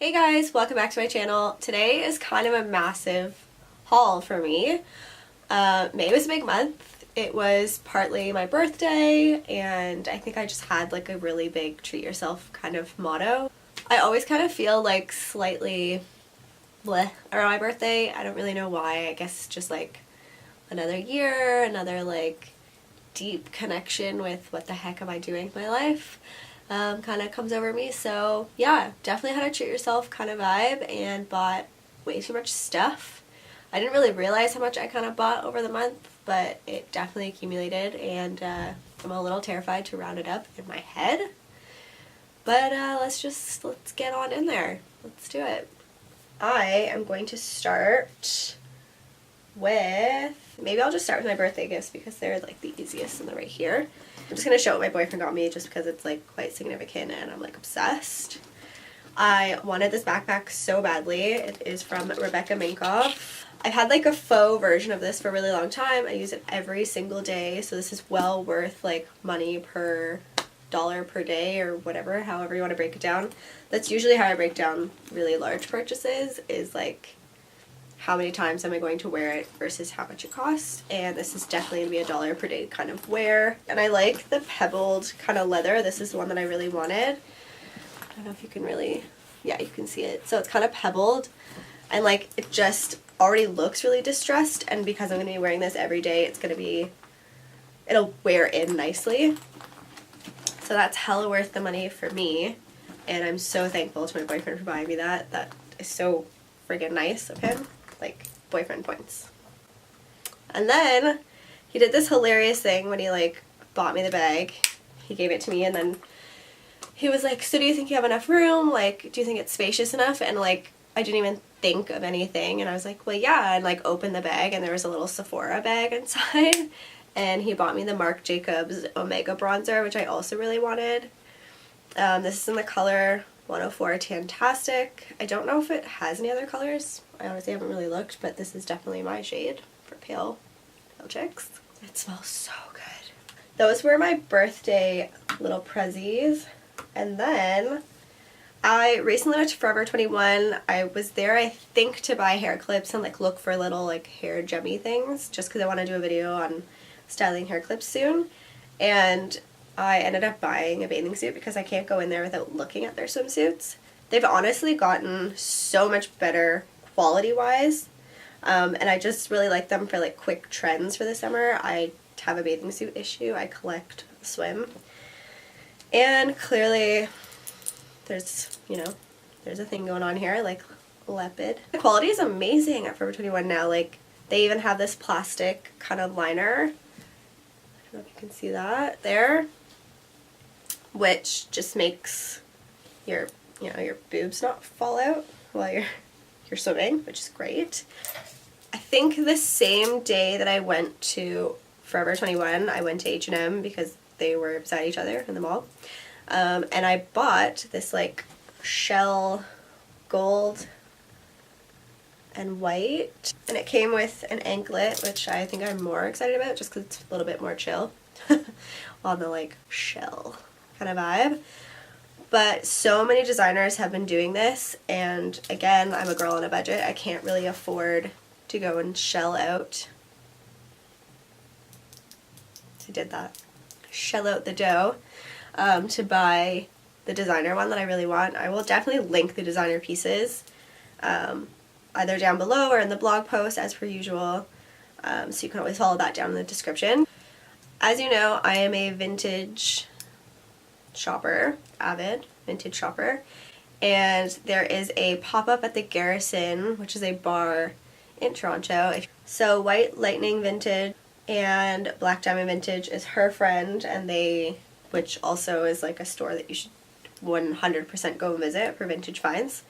Hey guys, welcome back to my channel. Today is kind of a massive haul for me. May was a big month. It was partly my birthday, and I think I just had like a really big treat yourself kind of motto. I always kind of feel like slightly bleh around my birthday. I don't really know why. I guess just like another year, another like deep connection with what the heck am I doing with my life. Kind of comes over me. So yeah, definitely had a treat yourself kind of vibe and bought way too much stuff. I didn't really realize how much I kind of bought over the month, but it definitely accumulated, and I'm a little terrified to round it up in my head. But let's get on in there. Let's do it. I am going to start with, maybe I'll just start with my birthday gifts because they're like the easiest and they're right here. I'm just going to show what my boyfriend got me just because it's like quite significant and I'm like obsessed. I wanted this backpack so badly. It is from Rebecca Minkoff. I've had like a faux version of this for a really long time. I use it every single day, so this is well worth like money per dollar per day or whatever, however you want to break it down. That's usually how I break down really large purchases, is like how many times am I going to wear it versus how much it costs, and this is definitely going to be $1 per day kind of wear. And I like the pebbled kind of leather. This is the one that I really wanted. I don't know if you can really, yeah, you can see it. So it's kind of pebbled, and like it just already looks really distressed, and because I'm going to be wearing this every day, it's going to be, it'll wear in nicely. So that's hella worth the money for me, and I'm so thankful to my boyfriend for buying me that. That is so friggin' nice of him. Like, boyfriend points. And then he did this hilarious thing when he like bought me the bag. He gave it to me and then he was like, so do you think you have enough room? Like, do you think it's spacious enough? And like, I didn't even think of anything, and I was like, well, yeah, and like opened the bag and there was a little Sephora bag inside, and he bought me the Marc Jacobs Omega bronzer, which I also really wanted. This is in the color 104 Tantastic. I don't know if it has any other colors. I honestly haven't really looked, but this is definitely my shade for pale chicks. It smells so good. Those were my birthday little prezzies. And then I recently went to Forever 21. I was there, I think, to buy hair clips and like look for little like hair gemmy things, just because I want to do a video on styling hair clips soon. And I ended up buying a bathing suit because I can't go in there without looking at their swimsuits. They've honestly gotten so much better quality-wise, and I just really like them for like quick trends for the summer. I have a bathing suit issue. I collect swim, and clearly there's, you know, there's a thing going on here, like leopard. The quality is amazing at Forever 21 now. Like, they even have this plastic kind of liner. I don't know if you can see that there, which just makes your, you know, your boobs not fall out while you're swimming, which is great. I think the same day that I went to Forever 21, I went to H&M because they were beside each other in the mall, and I bought this like shell gold and white, and it came with an anklet, which I think I'm more excited about just because it's a little bit more chill on the like shell kind of vibe. But so many designers have been doing this, and again, I'm a girl on a budget. I can't really afford to go and shell out. I did that. Shell out the dough to buy the designer one that I really want. I will definitely link the designer pieces either down below or in the blog post as per usual, so you can always follow that down in the description. As you know, I am a vintage shopper, avid vintage shopper, and there is a pop-up at the Garrison, which is a bar in Toronto. So White Lightning Vintage and Black Diamond Vintage is her friend, and which also is like a store that you should 100% go visit for vintage finds.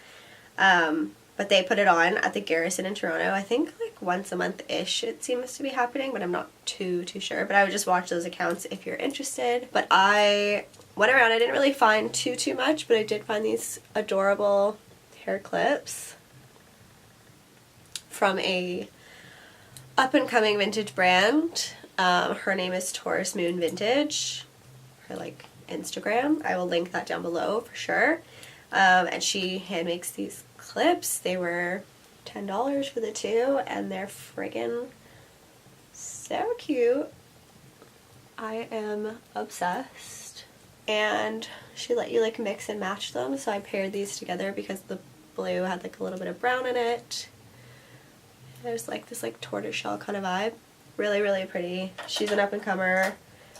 But they put it on at the Garrison in Toronto. I think like once a month-ish it seems to be happening, but I'm not too sure. But I would just watch those accounts if you're interested. But I went around, I didn't really find too much, but I did find these adorable hair clips from a up-and-coming vintage brand. Her name is Taurus Moon Vintage. Her like Instagram. I will link that down below for sure. And she hand makes these clips. They were $10 for the two, and they're friggin' so cute. I am obsessed. And she let you like mix and match them, so I paired these together because the blue had like a little bit of brown in it. There's like this like tortoiseshell kind of vibe. Really, really pretty. She's an up-and-comer.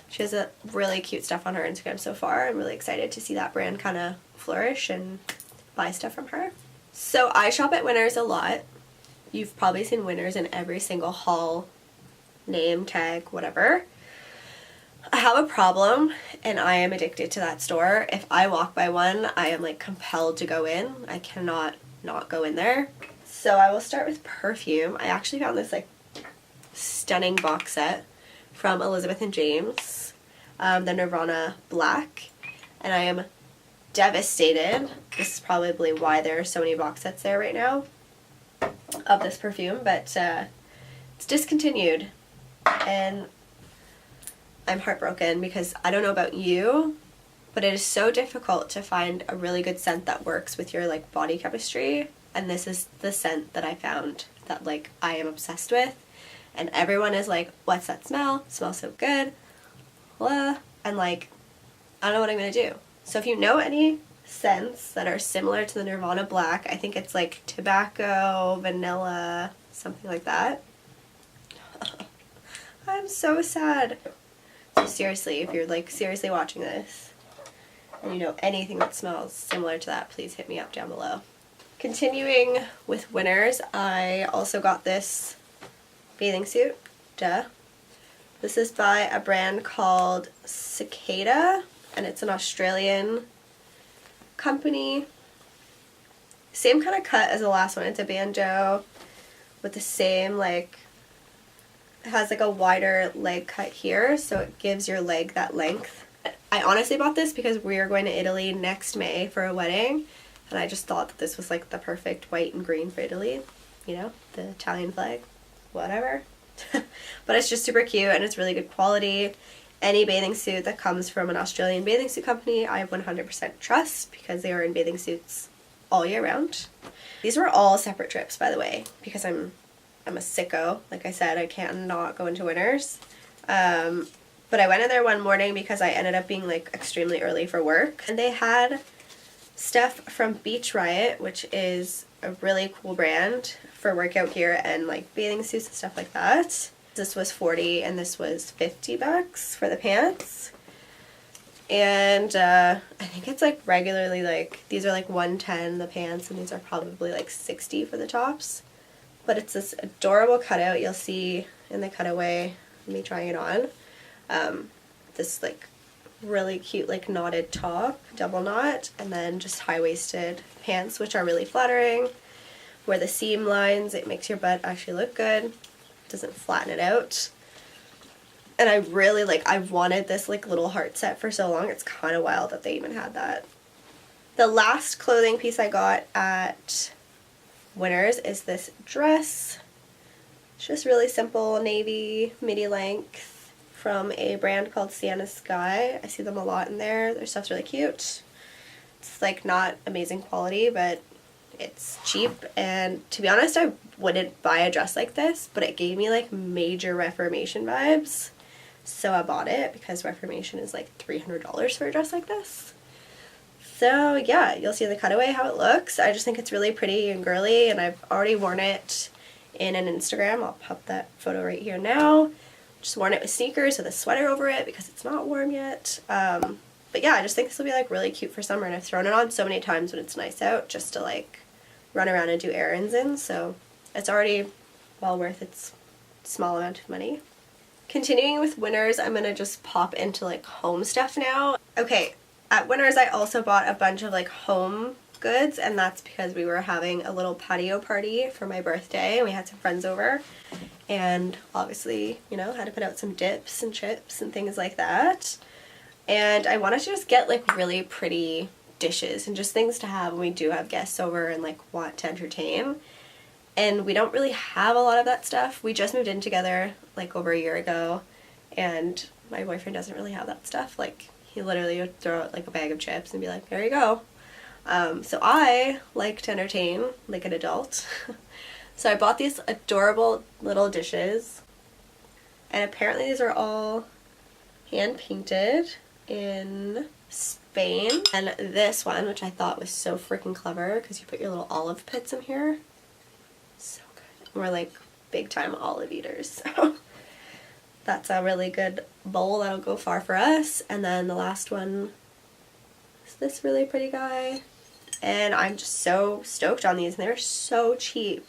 She has a really cute stuff on her Instagram so far. I'm really excited to see that brand kind of flourish and buy stuff from her. So I shop at Winners a lot. You've probably seen Winners in every single haul, name, tag, whatever. I have a problem, and I am addicted to that store. If I walk by one, I am like compelled to go in. I cannot not go in there. So I will start with perfume. I actually found this like stunning box set from Elizabeth and James, the Nirvana Black, and I am devastated. This is probably why there are so many box sets there right now of this perfume, but it's discontinued, and I'm heartbroken because I don't know about you, but it is so difficult to find a really good scent that works with your like body chemistry, and this is the scent that I found that like I am obsessed with. And everyone is like, what's that smell? It smells so good. Blah. And like, I don't know what I'm going to do. So if you know any scents that are similar to the Nirvana Black, I think it's like tobacco, vanilla, something like that. I'm so sad. So seriously, if you're like seriously watching this and you know anything that smells similar to that, please hit me up down below. Continuing with Winners, I also got this bathing suit. Duh. This is by a brand called Cicada, and it's an Australian company. Same kind of cut as the last one. It's a banjo with the same like, it has like a wider leg cut here, so it gives your leg that length. I honestly bought this because we are going to Italy next May for a wedding, and I just thought that this was like the perfect white and green for Italy, you know, the Italian flag. Whatever. But it's just super cute, and it's really good quality. Any bathing suit that comes from an Australian bathing suit company I 100% trust, because they are in bathing suits all year round. These were all separate trips, by the way, because I'm a sicko. Like I said, I can't not go into Winners. But I went in there one morning because I ended up being like extremely early for work, and they had stuff from Beach Riot, which is a really cool brand for workout gear and like bathing suits and stuff like that. This was $40 and this was $50 for the pants. And I think it's like regularly like, these are like $110 the pants, and these are probably like $60 for the tops. But it's this adorable cutout you'll see in the cutaway, me trying it on. This like really cute like knotted top, double knot, and then just high-waisted pants, which are really flattering. Where the seam lines, it makes your butt actually look good. Doesn't flatten it out. And I really like, I've wanted this like little heart set for so long. It's kind of wild that they even had that. The last clothing piece I got at Winners is this dress. It's just really simple, navy, midi length, from a brand called Sienna Sky. I see them a lot in there. Their stuff's really cute. It's like not amazing quality, but it's cheap, and to be honest, I wouldn't buy a dress like this, but it gave me like major Reformation vibes, so I bought it because Reformation is like $300 for a dress like this. So yeah, you'll see in the cutaway how it looks. I just think it's really pretty and girly, and I've already worn it in an Instagram. I'll pop that photo right here now. Just worn it with sneakers with a sweater over it because it's not warm yet. But yeah, I just think this will be like really cute for summer, and I've thrown it on so many times when it's nice out just to like run around and do errands in, so it's already well worth its small amount of money. Continuing with Winners, I'm gonna just pop into like home stuff now. Okay, at Winners I also bought a bunch of like home goods, and that's because we were having a little patio party for my birthday, and we had some friends over, and obviously, you know, had to put out some dips and chips and things like that. And I wanted to just get like really pretty dishes and just things to have when we do have guests over and like want to entertain. And we don't really have a lot of that stuff. We just moved in together like over a year ago, and my boyfriend doesn't really have that stuff. Like, he literally would throw out like a bag of chips and be like, there you go. So I like to entertain like an adult. So I bought these adorable little dishes, and apparently these are all hand painted in Spain. And this one, which I thought was so freaking clever, because you put your little olive pits in here. So good. We're like big time olive eaters, so that's a really good bowl that'll go far for us. And then the last one is this really pretty guy, and I'm just so stoked on these, and they're so cheap.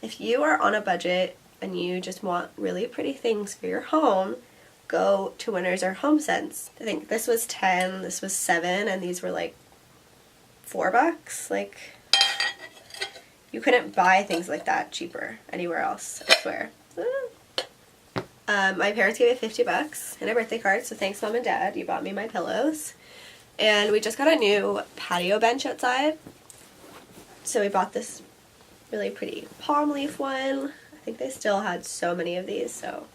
If you are on a budget and you just want really pretty things for your home, go to Winners or HomeSense. I think this was 10, this was 7, and these were like $4. Like, you couldn't buy things like that cheaper anywhere else, I swear. My parents gave me $50 in a birthday card, so thanks Mom and Dad, you bought me my pillows. And we just got a new patio bench outside, so we bought this really pretty palm leaf one. I think they still had so many of these, so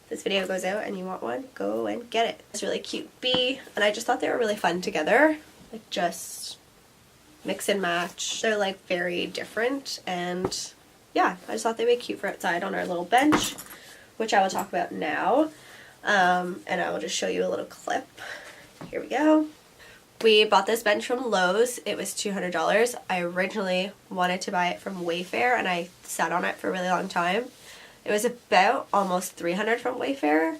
if this video goes out and you want one, go and get it. It's a really cute bee, and I just thought they were really fun together, like just mix and match. They're like very different, and yeah, I just thought they'd be cute for outside on our little bench, which I will talk about now. And I will just show you a little clip. Here we go. We bought this bench from Lowe's. It was $200. I originally wanted to buy it from Wayfair, and I sat on it for a really long time. It was about almost $300 from Wayfair.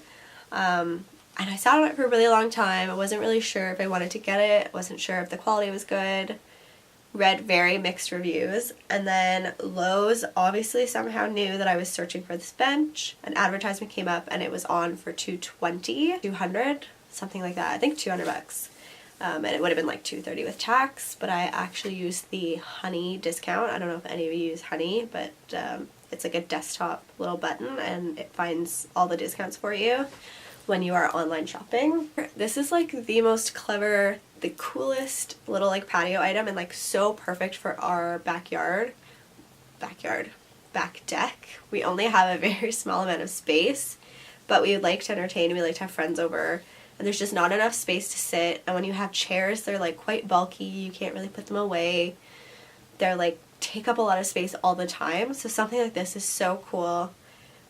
And I sat on it for a really long time. I wasn't really sure if I wanted to get it. I wasn't sure if the quality was good. Read very mixed reviews, and then Lowe's obviously somehow knew that I was searching for this bench. An advertisement came up and it was on for $200, something like that. I think $200. And it would have been like $230 with tax, but I actually used the Honey discount. I don't know if any of you use Honey, but it's like a desktop little button, and it finds all the discounts for you when you are online shopping. This is like the most clever, the coolest little like patio item, and like so perfect for our back deck. We only have a very small amount of space, but we like to entertain, we like to have friends over, and there's just not enough space to sit. And when you have chairs, they're like quite bulky, you can't really put them away. They're like take up a lot of space all the time, so something like this is so cool.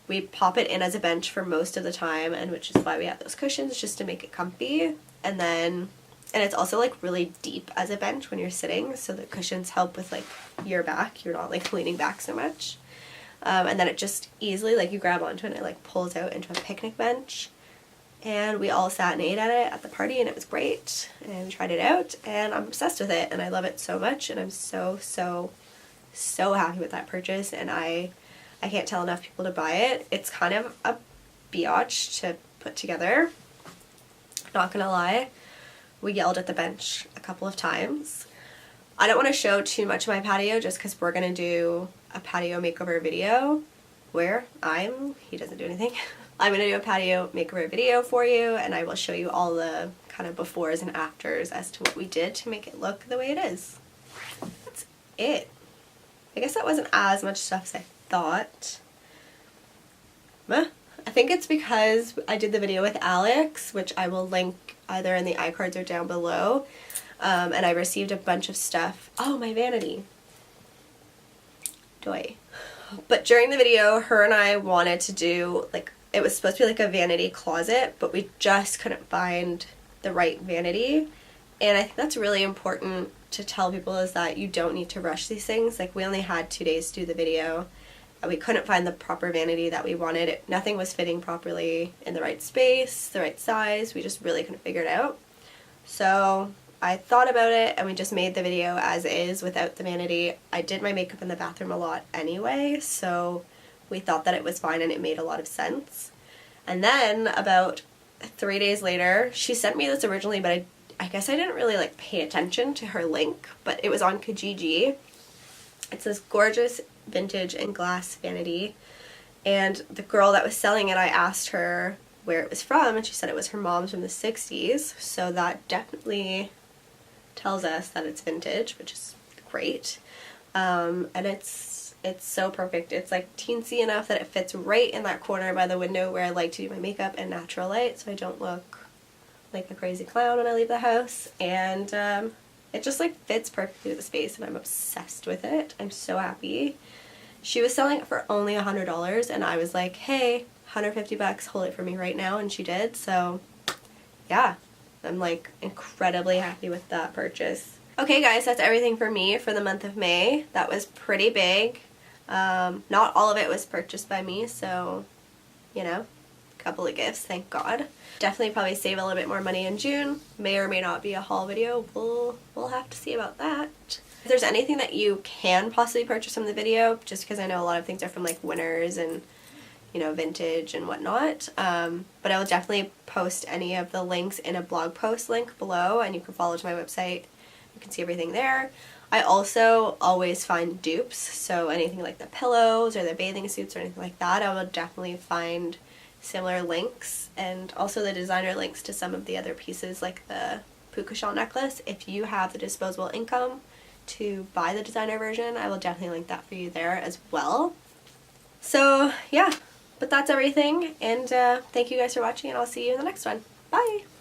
We pop it in as a bench for most of the time, and which is why we have those cushions, just to make it comfy. And it's also like really deep as a bench when you're sitting, so the cushions help with like your back. You're not like leaning back so much. And then it just easily, like you grab onto it and it like pulls out into a picnic bench. And we all sat and ate at it at the party, and it was great. And we tried it out, and I'm obsessed with it, and I love it so much, and I'm so happy with that purchase, and I can't tell enough people to buy it. It's kind of a biatch to put together, not gonna lie. We yelled at the bench a couple of times. I don't want to show too much of my patio just because we're gonna do a patio makeover video where he doesn't do anything. I'm gonna do a patio makeover video for you, and I will show you all the kind of befores and afters as to what we did to make it look the way it is. That's it. I guess that wasn't as much stuff as I thought. I think it's because I did the video with Alex, which I will link either in the iCards or down below, and I received a bunch of stuff. Oh, my vanity. Doy. But during the video, her and I wanted to do, like, it was supposed to be like a vanity closet, but we just couldn't find the right vanity. And I think that's really important to tell people, is that you don't need to rush these things. Like, we only had 2 days to do the video, and we couldn't find the proper vanity that we wanted. Nothing was fitting properly in the right space, the right size. We just really couldn't figure it out. So I thought about it, and we just made the video as is without the vanity. I did my makeup in the bathroom a lot anyway, so we thought that it was fine and it made a lot of sense. And then about 3 days later, she sent me this originally, but I guess I didn't really like pay attention to her link, but it was on Kijiji. It's this gorgeous vintage and glass vanity, and the girl that was selling it, I asked her where it was from, and she said it was her mom's from the 60s, so that definitely tells us that it's vintage, which is great. And it's so perfect. It's like teensy enough that it fits right in that corner by the window where I like to do my makeup in natural light, so I don't look like a crazy clown when I leave the house. And it just like fits perfectly with the space, and I'm obsessed with it. I'm so happy. She was selling it for only $100, and I was like, hey, 150 bucks, hold it for me right now, and she did. So yeah, I'm like incredibly happy with that purchase. Okay guys, that's everything for me for the month of May. That was pretty big. Not all of it was purchased by me, so you know, a couple of gifts, thank God. Definitely probably save a little bit more money in June. May or may not be a haul video. We'll have to see about that. If there's anything that you can possibly purchase from the video, just because I know a lot of things are from like Winners and, you know, Vintage and whatnot, but I will definitely post any of the links in a blog post link below, and you can follow to my website. You can see everything there. I also always find dupes, so anything like the pillows or the bathing suits or anything like that, I will definitely find similar links, and also the designer links to some of the other pieces like the puka shell necklace. If you have the disposable income to buy the designer version, I will definitely link that for you there as well. So yeah, but that's everything, and thank you guys for watching, and I'll see you in the next one. Bye!